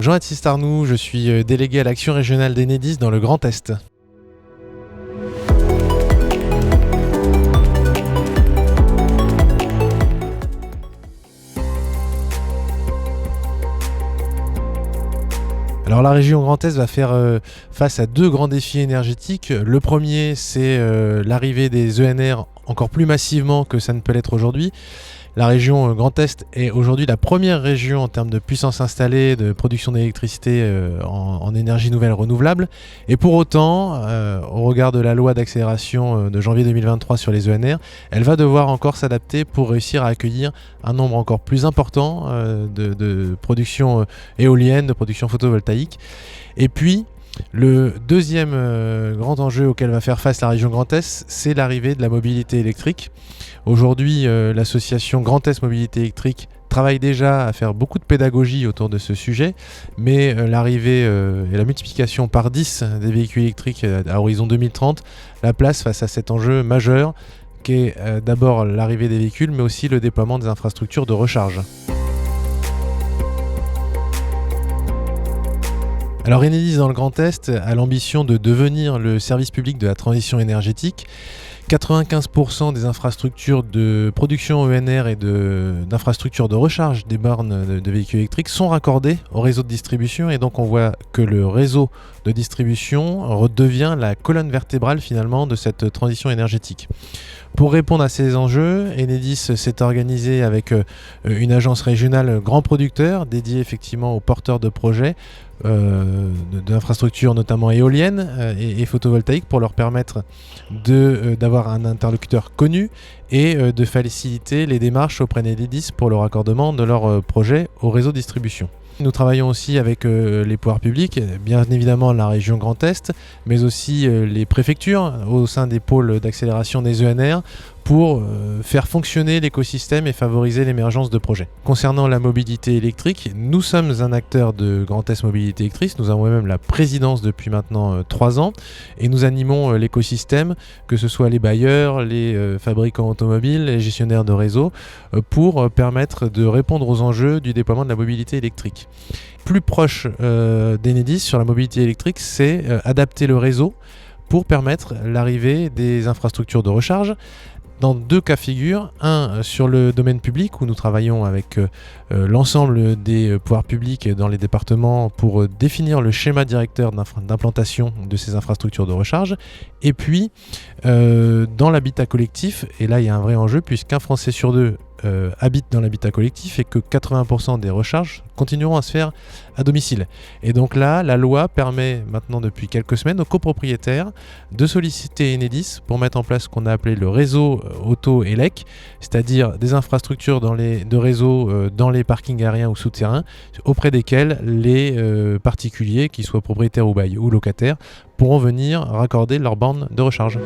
Jean-Baptiste Arnoux, je suis délégué à l'action régionale d'Enedis dans le Grand Est. Alors la région Grand Est va faire face à deux grands défis énergétiques. Le premier, c'est l'arrivée des ENR encore plus massivement que ça ne peut l'être aujourd'hui. La région Grand Est est aujourd'hui la première région en termes de puissance installée, de production d'électricité en énergie nouvelle renouvelable. Et pour autant, au regard de la loi d'accélération de janvier 2023 sur les ENR, elle va devoir encore s'adapter pour réussir à accueillir un nombre encore plus important de production éolienne, de production photovoltaïque. Et puis, le deuxième grand enjeu auquel va faire face la région Grand Est, c'est l'arrivée de la mobilité électrique. Aujourd'hui, l'association Grand Est Mobilité Électrique travaille déjà à faire beaucoup de pédagogie autour de ce sujet, mais l'arrivée et la multiplication par 10 des véhicules électriques à horizon 2030 la place face à cet enjeu majeur qu'est d'abord l'arrivée des véhicules, mais aussi le déploiement des infrastructures de recharge. Alors Enedis dans le Grand Est a l'ambition de devenir le service public de la transition énergétique. 95% des infrastructures de production ENR et d'infrastructures de recharge des bornes de véhicules électriques sont raccordées au réseau de distribution, et donc on voit que le réseau de distribution redevient la colonne vertébrale finalement de cette transition énergétique. Pour répondre à ces enjeux, Enedis s'est organisé avec une agence régionale grand producteur dédiée effectivement aux porteurs de projets d'infrastructures notamment éoliennes et photovoltaïques pour leur permettre d'avoir un interlocuteur connu et de faciliter les démarches auprès d'Enedis pour le raccordement de leurs projets au réseau de distribution. Nous travaillons aussi avec les pouvoirs publics, bien évidemment la région Grand Est, mais aussi les préfectures au sein des pôles d'accélération des ENR pour faire fonctionner l'écosystème et favoriser l'émergence de projets. Concernant la mobilité électrique, nous sommes un acteur de Grand Est Mobilité Électrique, nous avons même la présidence depuis maintenant 3 ans et nous animons l'écosystème, que ce soit les bailleurs, les fabricants automobiles, les gestionnaires de réseau, pour permettre de répondre aux enjeux du déploiement de la mobilité électrique. Plus proche d'Enedis sur la mobilité électrique, c'est adapter le réseau pour permettre l'arrivée des infrastructures de recharge dans 2 cas figure. Un, sur le domaine public où nous travaillons avec l'ensemble des pouvoirs publics dans les départements pour définir le schéma directeur d'implantation de ces infrastructures de recharge. Et puis dans l'habitat collectif, et là il y a un vrai enjeu puisqu'un Français sur 2 habite dans l'habitat collectif et que 80% des recharges continueront à se faire à domicile. Et donc là, la loi permet maintenant depuis quelques semaines aux copropriétaires de solliciter Enedis pour mettre en place ce qu'on a appelé le réseau auto-élec, c'est-à-dire des infrastructures de réseau dans les parkings aériens ou souterrains auprès desquels les particuliers, qu'ils soient propriétaires ou locataires, pourront venir raccorder leurs bornes de recharge.